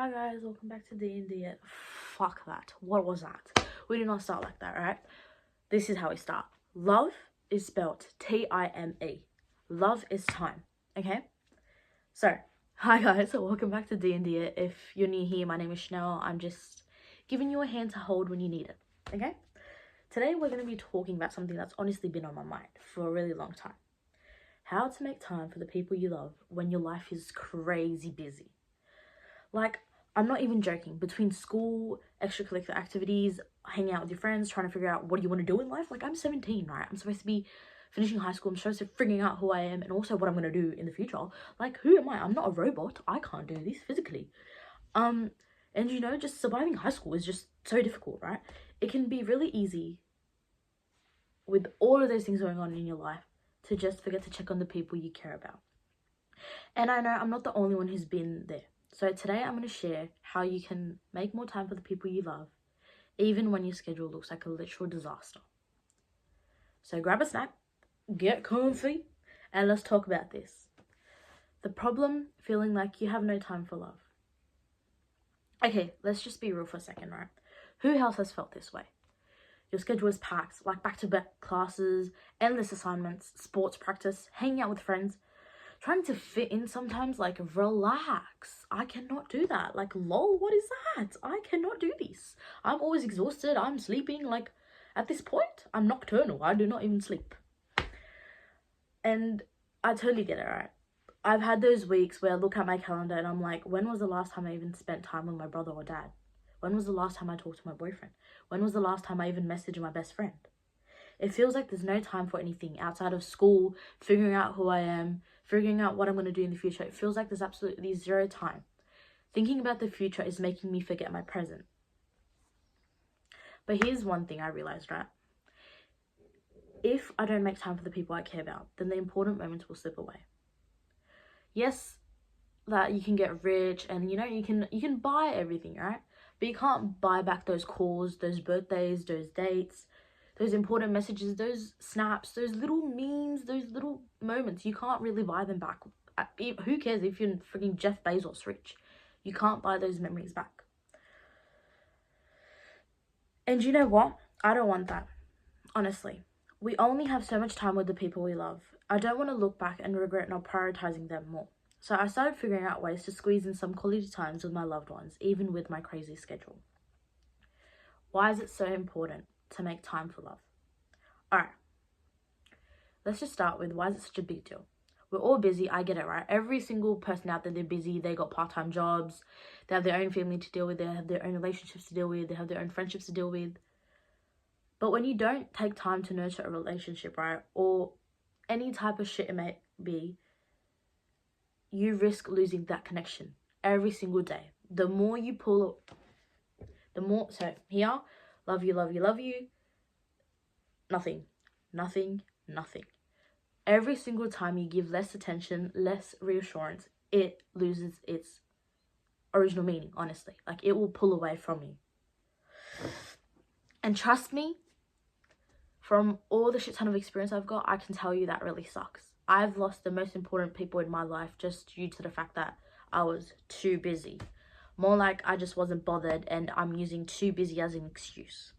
Hi guys, welcome back to D&D. Fuck that. What was that? We did not start like that, right? This is how we start. Love is spelt T-I-M-E. Love is time, okay? So, hi guys, welcome back to D&D. If you're new here, my name is Chanel. I'm just giving you a hand to hold when you need it, okay? Today we're going to be talking about something that's honestly been on my mind for a really long time. How to make time for the people you love when your life is crazy busy. Like, I'm not even joking. Between school, extracurricular activities, hanging out with your friends, trying to figure out what do you want to do in life. Like, I'm 17, right? I'm supposed to be finishing high school. I'm supposed to be figuring out who I am and also what I'm going to do in the future. Like, who am I? I'm not a robot. I can't do this physically. And you know, just surviving high school is just so difficult, right? It can be really easy with all of those things going on in your life to just forget to check on the people you care about. And I know I'm not the only one who's been there. So today I'm going to share how you can make more time for the people you love, even when your schedule looks like a literal disaster. So grab a snack, get comfy, and let's talk about this. The problem, feeling like you have no time for love. Okay, let's just be real for a second, right? Who else has felt this way? Your schedule is packed, like back-to-back classes, endless assignments, sports practice, hanging out with friends. Trying to fit in sometimes, like, relax. I cannot do that. Like, lol, what is that? I cannot do this. I'm always exhausted. I'm sleeping. Like, at this point, I'm nocturnal. I do not even sleep. And I totally get it, right? I've had those weeks where I look at my calendar and I'm like, when was the last time I even spent time with my brother or dad? When was the last time I talked to my boyfriend? When was the last time I even messaged my best friend? It feels like there's no time for anything outside of school, figuring out who I am, figuring out what I'm going to do in the future. It feels like there's absolutely zero time. Thinking about the future is making me forget my present. But here's one thing I realized, right? If I don't make time for the people I care about, then the important moments will slip away. Yes, that you can get rich and, you know, you can buy everything, right? But you can't buy back those calls, those birthdays, those dates, those important messages, those snaps, those little memes, those little moments. You can't really buy them back. Who cares if you're freaking Jeff Bezos rich? You can't buy those memories back. And you know what? I don't want that. Honestly. We only have so much time with the people we love. I don't want to look back and regret not prioritizing them more. So I started figuring out ways to squeeze in some quality times with my loved ones, even with my crazy schedule. Why is it so important to make time for love? Alright, let's just start with why is it such a big deal? We're all busy, I get it, right? Every single person out there, they're busy, they got part-time jobs, they have their own family to deal with, they have their own relationships to deal with, they have their own friendships to deal with. But when you don't take time to nurture a relationship, right, or any type of shit it may be, you risk losing that connection every single day. The more you pull, so here, love you, love you, love you, nothing. Every single time you give less attention, less reassurance, it loses its original meaning, honestly. Like, it will pull away from you. And trust me, from all the shit ton of experience I've got, I can tell you that really sucks. I've lost the most important people in my life just due to the fact that I was too busy. More like I just wasn't bothered and I'm using too busy as an excuse.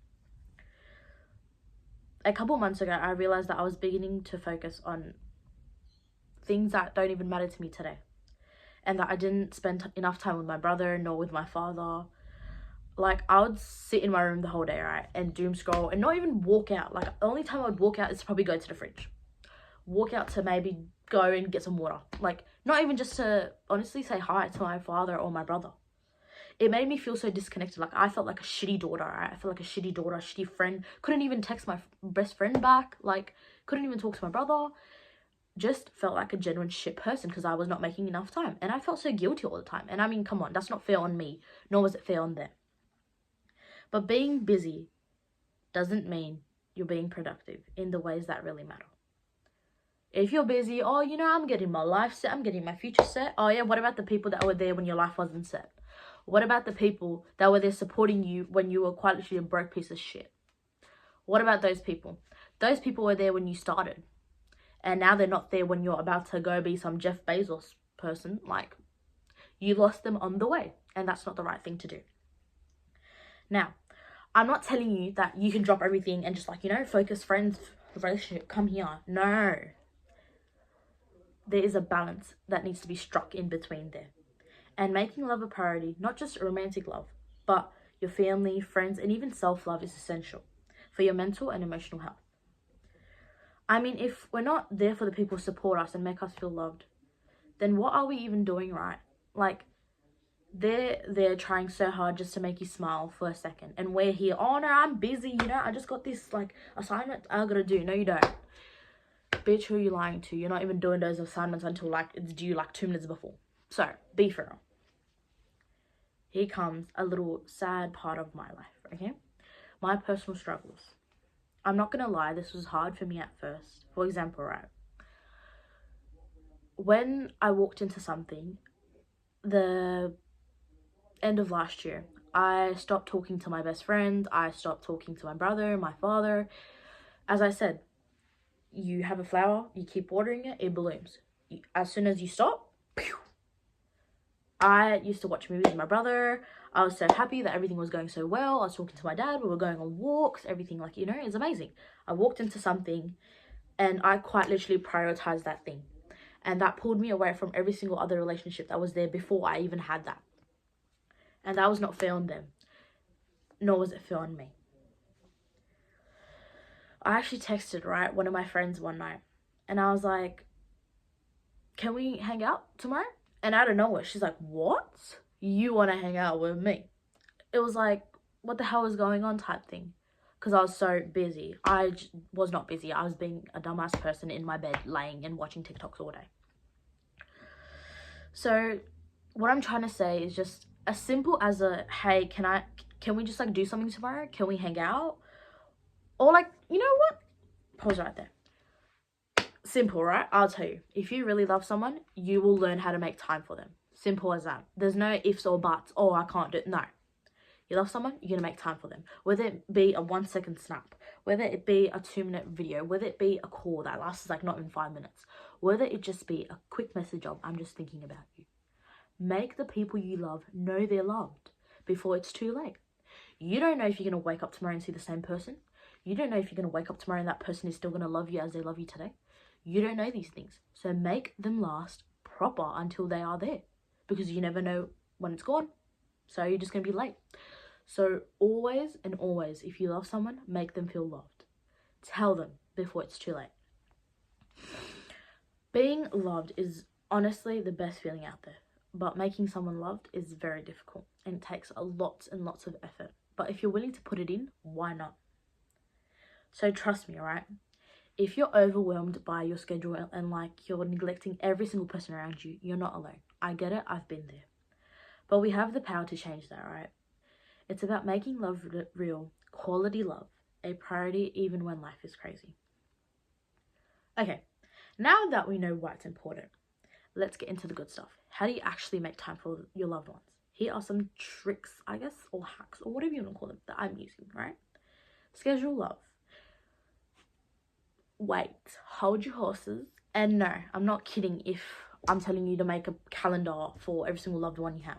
A couple months ago, I realized that I was beginning to focus on things that don't even matter to me today. And that I didn't spend enough time with my brother nor with my father. Like, I would sit in my room the whole day, right? And doom scroll and not even walk out. Like, the only time I would walk out is to probably go to the fridge. Walk out to maybe go and get some water. Like, not even just to honestly say hi to my father or my brother. It made me feel so disconnected. Like, I felt like a shitty daughter, right? I felt like a shitty daughter, a shitty friend. Couldn't even text my best friend back. Like, couldn't even talk to my brother. Just felt like a genuine shit person because I was not making enough time. And I felt so guilty all the time. And I mean, come on, that's not fair on me. Nor was it fair on them. But being busy doesn't mean you're being productive in the ways that really matter. If you're busy, oh, you know, I'm getting my life set, I'm getting my future set. Oh yeah, what about the people that were there when your life wasn't set? What about the people that were there supporting you when you were quite literally a broke piece of shit? What about those people? Those people were there when you started. And now they're not there when you're about to go be some Jeff Bezos person. Like, you lost them on the way. And that's not the right thing to do. Now, I'm not telling you that you can drop everything and just like, you know, focus, friends, relationship, come here. No. There is a balance that needs to be struck in between there. And making love a priority, not just romantic love, but your family, friends, and even self-love is essential for your mental and emotional health. I mean, if we're not there for the people who support us and make us feel loved, then what are we even doing right? Like, they're trying so hard just to make you smile for a second, and we're here, oh no, I'm busy, you know, I just got this like assignment I gotta do. No, you don't. Bitch, who are you lying to? You're not even doing those assignments until like it's due like 2 minutes before. So be fair. Here comes a little sad part of my life, okay? My personal struggles. I'm not gonna lie, this was hard for me at first. For example, right, when I walked into something, the end of last year, I stopped talking to my best friend. I stopped talking to my brother, my father. As I said, you have a flower, you keep watering it, it blooms. As soon as you stop, pew. I used to watch movies with my brother. I was so happy that everything was going so well. I was talking to my dad, we were going on walks, everything, like, you know, it's amazing. I walked into something and I quite literally prioritized that thing. And that pulled me away from every single other relationship that was there before I even had that. And that was not fair on them, nor was it fair on me. I actually texted, right, one of my friends one night, and I was like, can we hang out tomorrow? And out of nowhere, she's like, what? You want to hang out with me? It was like, what the hell is going on type thing. Because I was so busy. I was not busy. I was being a dumbass person in my bed, laying and watching TikToks all day. So what I'm trying to say is just as simple as a, hey, can we just like do something tomorrow? Can we hang out? Or like, you know what? Pause right there. Simple, right? I'll tell you. If you really love someone, you will learn how to make time for them. Simple as that. There's no ifs or buts. Oh, I can't do it. No. You love someone, you're going to make time for them. Whether it be a 1-second snap, whether it be a 2-minute video, whether it be a call that lasts like not even 5 minutes, whether it just be a quick message of, I'm just thinking about you. Make the people you love know they're loved before it's too late. You don't know if you're going to wake up tomorrow and see the same person. You don't know if you're going to wake up tomorrow and that person is still going to love you as they love you today. You don't know these things. So make them last proper until they are there. Because you never know when it's gone. So you're just going to be late. So always and always, if you love someone, make them feel loved. Tell them before it's too late. Being loved is honestly the best feeling out there. But making someone loved is very difficult. And it takes a lots and lots of effort. But if you're willing to put it in, why not? So trust me, right? If you're overwhelmed by your schedule and like you're neglecting every single person around you, you're not alone. I get it. I've been there. But we have the power to change that, right? It's about making love real, quality love, a priority even when life is crazy. Okay, now that we know why it's important, let's get into the good stuff. How do you actually make time for your loved ones? Here are some tricks, I guess, or hacks, or whatever you want to call them, that I'm using, right? Schedule love. Wait, hold your horses. And no, I'm not kidding if I'm telling you to make a calendar for every single loved one you have.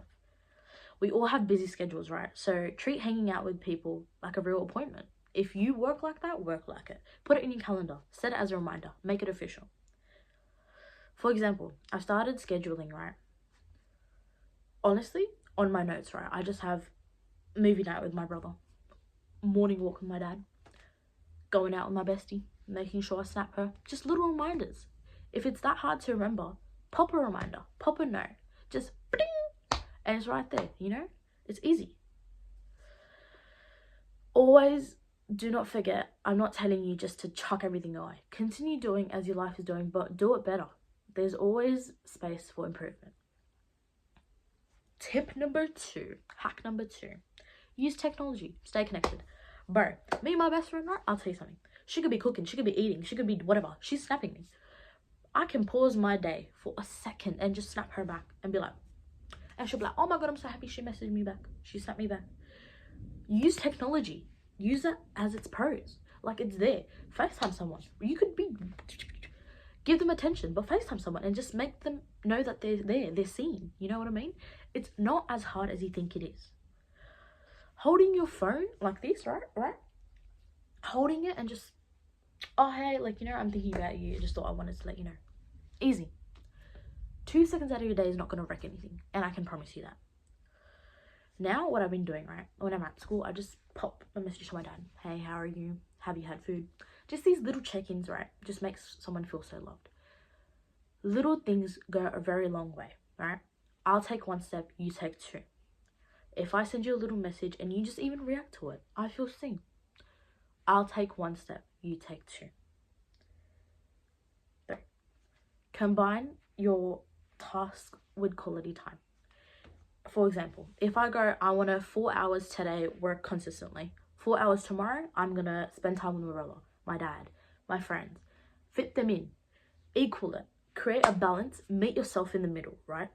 We all have busy schedules, right? So treat hanging out with people like a real appointment. If you work like that, work like it. Put it in your calendar. Set it as a reminder. Make it official. For example, I started scheduling, right? Honestly, on my notes, right? I just have movie night with my brother, morning walk with my dad, going out with my bestie, making sure I snap her. Just little reminders. If it's that hard to remember, pop a reminder, pop a note. Just bing, and it's right there, you know? It's easy. Always do not forget, I'm not telling you just to chuck everything away. Continue doing as your life is doing, but do it better. There's always space for improvement. Tip number 2, hack number 2, use technology, stay connected. Bro, me and my best friend, right? I'll tell you something. She could be cooking, she could be eating, she could be whatever. She's snapping me. I can pause my day for a second and just snap her back and be like, and she'll be like, oh my God, I'm so happy she messaged me back. She snapped me back. Use technology. Use it as its pros. Like, it's there. FaceTime someone. You could be, give them attention, but FaceTime someone and just make them know that they're there, they're seen. You know what I mean? It's not as hard as you think it is. Holding your phone like this, right? Holding it and just, oh, hey, like, you know, I'm thinking about you. I just thought I wanted to let you know. Easy. 2 seconds out of your day is not going to wreck anything. And I can promise you that. Now, what I've been doing, right, when I'm at school, I just pop a message to my dad. Hey, how are you? Have you had food? Just these little check-ins, right, just makes someone feel so loved. Little things go a very long way, right? I'll take 1 step, you take 2. If I send you a little message and you just even react to it, I feel seen. I'll take 1 step, you take 2. 3. Combine your task with quality time. For example, if I go, I want to 4 hours today, work consistently. 4 hours tomorrow, I'm going to spend time with my brother, my dad, my friends. Fit them in. Equal it. Create a balance. Meet yourself in the middle, right?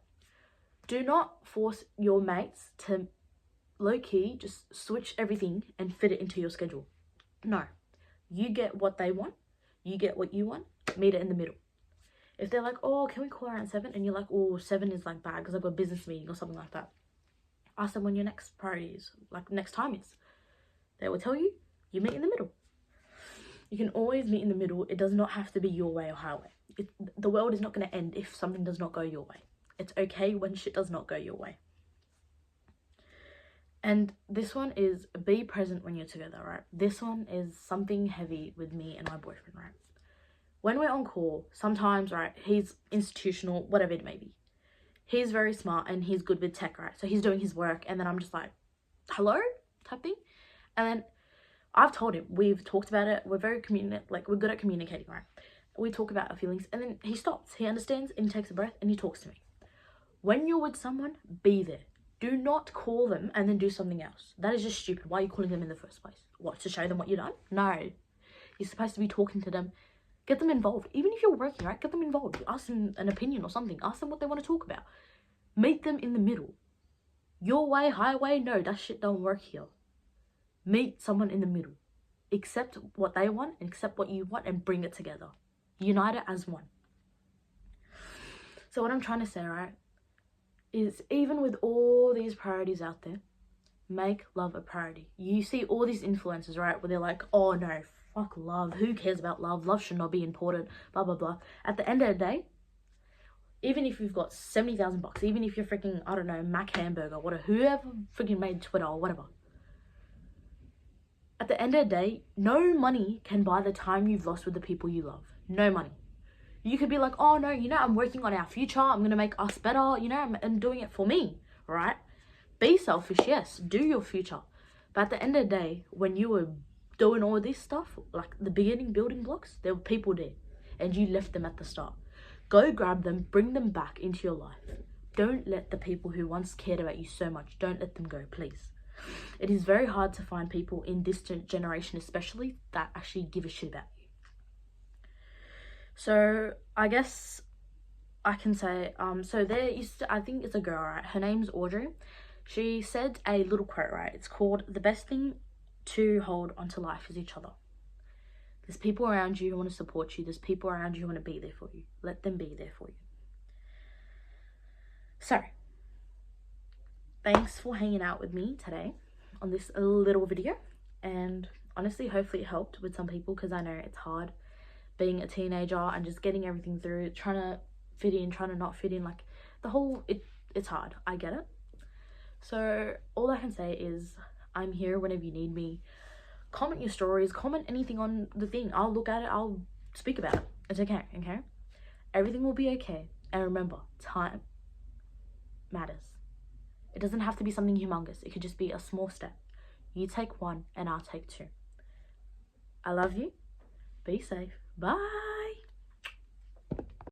Do not force your mates to low-key just switch everything and fit it into your schedule. No. You get what they want. You get what you want. Meet it in the middle. If they're like, oh, can we call around 7? And you're like, oh, 7 is like bad because I've got a business meeting or something like that. Ask them when your next priority is, like next time is. They will tell you, you meet in the middle. You can always meet in the middle. It does not have to be your way or highway. The world is not going to end if something does not go your way. It's okay when shit does not go your way. And this one is be present when you're together, right? This one is something heavy with me and my boyfriend, right? When we're on call, sometimes, right, he's institutional, whatever it may be. He's very smart and he's good with tech, right? So he's doing his work and then I'm just like, hello? Type thing. And then I've told him, we've talked about it. We're very we're good at communicating, right? We talk about our feelings and then he stops. He understands and he takes a breath and he talks to me. When you're with someone, be there. Do not call them and then do something else. That is just stupid. Why are you calling them in the first place? What, to show them what you've done? No. You're supposed to be talking to them. Get them involved. Even if you're working, right? Get them involved. Ask them an opinion or something. Ask them what they want to talk about. Meet them in the middle. Your way, highway, no, that shit don't work here. Meet someone in the middle. Accept what they want and accept what you want and bring it together. Unite it as one. So what I'm trying to say, right, is even with all these priorities out there, make love a priority. You see all these influencers, right, where they're like, oh no, fuck love. Who cares about love? Love should not be important, blah, blah, blah. At the end of the day, even if you've got 70,000 bucks, even if you're freaking, I don't know, Mac Hamburger, whatever, whoever freaking made Twitter or whatever. At the end of the day, no money can buy the time you've lost with the people you love. No money. You could be like, oh no, you know, I'm working on our future. I'm going to make us better. You know, I'm doing it for me, right? Be selfish, yes. Do your future. But at the end of the day, when you were doing all this stuff, like the beginning building blocks, there were people there. And you left them at the start. Go grab them, bring them back into your life. Don't let the people who once cared about you so much, don't let them go, please. It is very hard to find people in this generation especially that actually give a shit about you. So I guess I can say, so there used to, I think it's a girl, right? Her name's Audrey. She said a little quote, right? It's called, the best thing to hold onto life is each other. There's people around you who want to support you. There's people around you who want to be there for you. Let them be there for you. So, thanks for hanging out with me today on this little video. And honestly, hopefully it helped with some people because I know it's hard being a teenager and just getting everything through, trying to fit in, trying to not fit in. Like, the whole, it's hard. I get it. So, all I can say is I'm here whenever you need me. Comment your stories, comment anything on the thing. I'll look at it, I'll speak about it. It's okay, okay? Everything will be okay. And remember, time matters. It doesn't have to be something humongous. It could just be a small step. You take 1 and I'll take 2. I love you. Be safe. Bye.